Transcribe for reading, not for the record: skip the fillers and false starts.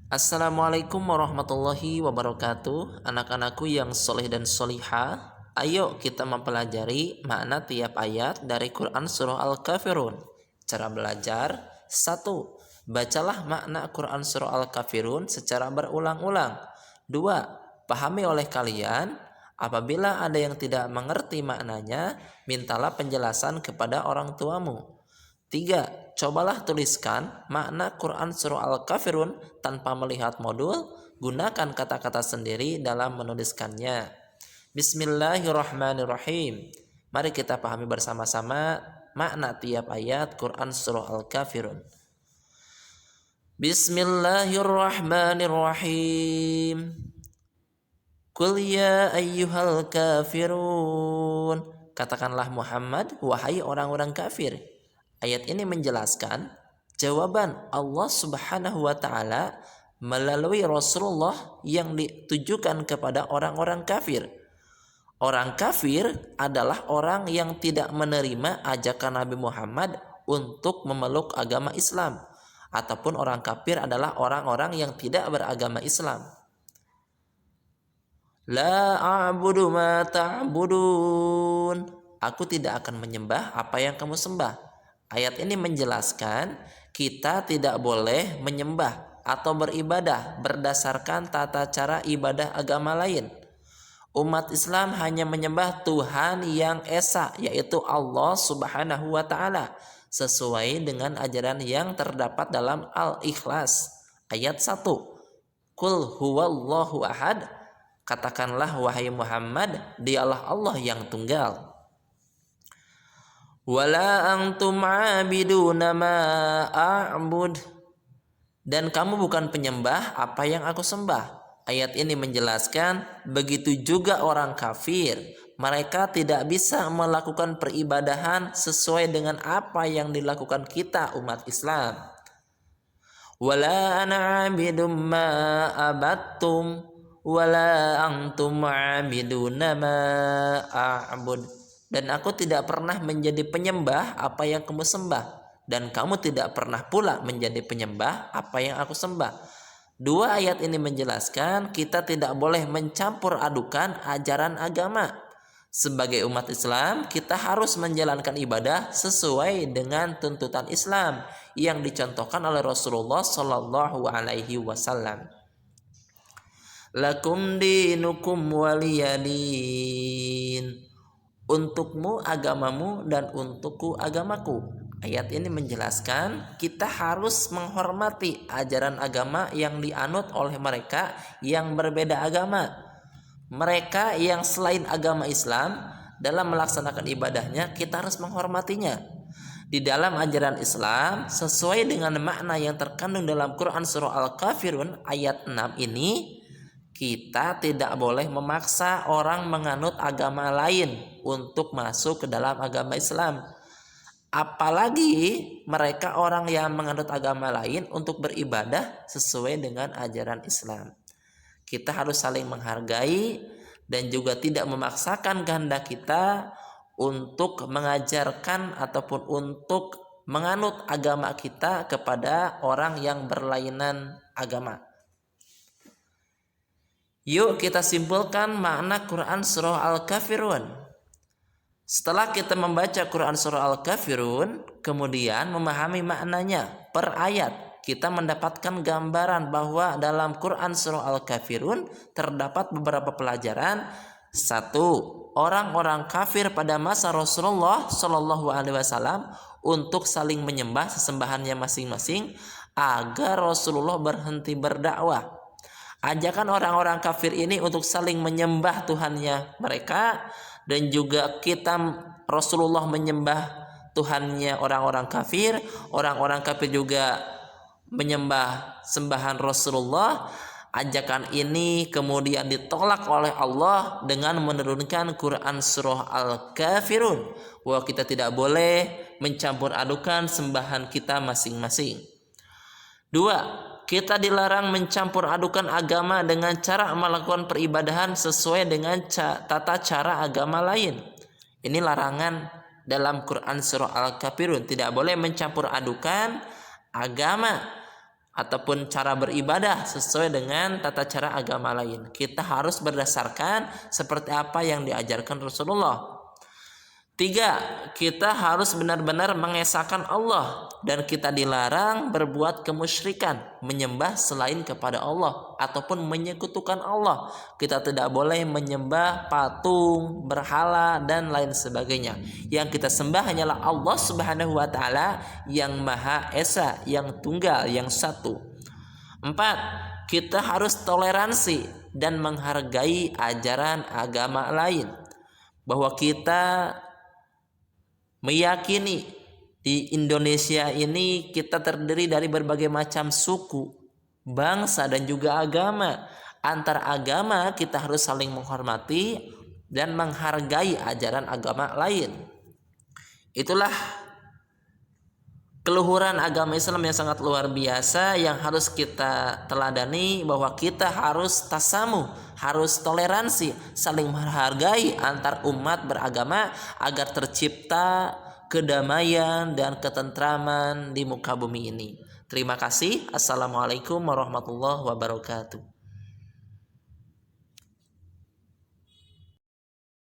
Assalamualaikum warahmatullahi wabarakatuh. Anak-anakku yang soleh dan solihah, ayo kita mempelajari makna tiap ayat dari Quran Surah Al-Kafirun. Cara belajar: 1. Bacalah makna Quran Surah Al-Kafirun secara berulang-ulang. 2. Pahami oleh kalian. Apabila ada yang tidak mengerti maknanya, mintalah penjelasan kepada orang tuamu. 3. Cobalah tuliskan makna Quran Surah Al-Kafirun tanpa melihat modul. Gunakan kata-kata sendiri dalam menuliskannya. Bismillahirrahmanirrahim. Mari kita pahami bersama-sama makna tiap ayat Quran Surah Al-Kafirun. Bismillahirrahmanirrahim. Qul ya ayyuhal kafirun. Katakanlah Muhammad, wahai orang-orang kafir. Ayat ini menjelaskan jawaban Allah Subhanahu wa taala melalui Rasulullah yang ditujukan kepada orang-orang kafir. Orang kafir adalah orang yang tidak menerima ajakan Nabi Muhammad untuk memeluk agama Islam, ataupun orang kafir adalah orang-orang yang tidak beragama Islam. La a'budu ma ta'budun. Aku tidak akan menyembah apa yang kamu sembah. Ayat ini menjelaskan kita tidak boleh menyembah atau beribadah berdasarkan tata cara ibadah agama lain. Umat Islam hanya menyembah Tuhan yang esa, yaitu Allah Subhanahu wa taala, sesuai dengan ajaran yang terdapat dalam Al-Ikhlas ayat 1. Qul huwallahu ahad. Katakanlah wahai Muhammad, dialah Allah yang tunggal. Wala antum abiduna ma a'bud. Dan kamu bukan penyembah apa yang aku sembah. Ayat ini menjelaskan begitu juga orang kafir. Mereka tidak bisa melakukan peribadahan sesuai dengan apa yang dilakukan kita umat Islam. Wala ana abidum ma abattum wala antum abiduna ma a'bud. Dan aku tidak pernah menjadi penyembah apa yang kamu sembah, dan kamu tidak pernah pula menjadi penyembah apa yang aku sembah. Dua ayat ini menjelaskan kita tidak boleh mencampur adukan ajaran agama. Sebagai umat Islam, kita harus menjalankan ibadah sesuai dengan tuntutan Islam yang dicontohkan oleh Rasulullah Shallallahu Alaihi Wasallam. Lakum dinukum waliyadin. Untukmu agamamu dan untukku agamaku. Ayat ini menjelaskan kita harus menghormati ajaran agama yang dianut oleh mereka yang berbeda agama. Mereka yang selain agama Islam, dalam melaksanakan ibadahnya kita harus menghormatinya. Di dalam ajaran Islam, sesuai dengan makna yang terkandung dalam Quran Surah Al-Kafirun ayat 6 ini, kita tidak boleh memaksa orang menganut agama lain untuk masuk ke dalam agama Islam. Apalagi mereka orang yang menganut agama lain untuk beribadah sesuai dengan ajaran Islam. Kita harus saling menghargai dan juga tidak memaksakan kehendak kita untuk mengajarkan ataupun untuk menganut agama kita kepada orang yang berlainan agama. Yuk kita simpulkan makna Quran Surah Al-Kafirun. Setelah kita membaca Quran Surah Al-Kafirun, kemudian memahami maknanya per ayat, kita mendapatkan gambaran bahwa dalam Quran Surah Al-Kafirun terdapat beberapa pelajaran. 1. Orang-orang kafir pada masa Rasulullah Shallallahu Alaihi Wasallam untuk saling menyembah sesembahannya masing-masing agar Rasulullah berhenti berdakwah. Ajakan orang-orang kafir ini untuk saling menyembah Tuhannya mereka, dan juga kita Rasulullah menyembah Tuhannya orang-orang kafir. Orang-orang kafir juga menyembah sembahan Rasulullah. Ajakan ini kemudian ditolak oleh Allah dengan menurunkan Quran Surah Al-Kafirun, bahwa kita tidak boleh mencampur adukan sembahan kita masing-masing. 2. Kita dilarang mencampur adukan agama dengan cara melakukan peribadahan sesuai dengan tata cara agama lain. Ini larangan dalam Quran Surah Al-Kafirun. Tidak boleh mencampur adukan agama ataupun cara beribadah sesuai dengan tata cara agama lain. Kita harus berdasarkan seperti apa yang diajarkan Rasulullah. 3, kita harus benar-benar mengesahkan Allah dan kita dilarang berbuat kemusyrikan, menyembah selain kepada Allah ataupun menyekutukan Allah. Kita tidak boleh menyembah patung, berhala dan lain sebagainya. Yang kita sembah hanyalah Allah Subhanahu wa taala yang Maha Esa, yang tunggal, yang satu. 4, kita harus toleransi dan menghargai ajaran agama lain. Bahwa kita meyakini di Indonesia ini kita terdiri dari berbagai macam suku, bangsa dan juga agama. Antar agama kita harus saling menghormati dan menghargai ajaran agama lain. Itulah keluhuran agama Islam yang sangat luar biasa yang harus kita teladani, bahwa kita harus tasamuh, harus toleransi, saling menghargai antar umat beragama agar tercipta kedamaian dan ketentraman di muka bumi ini. Terima kasih. Assalamualaikum warahmatullahi wabarakatuh.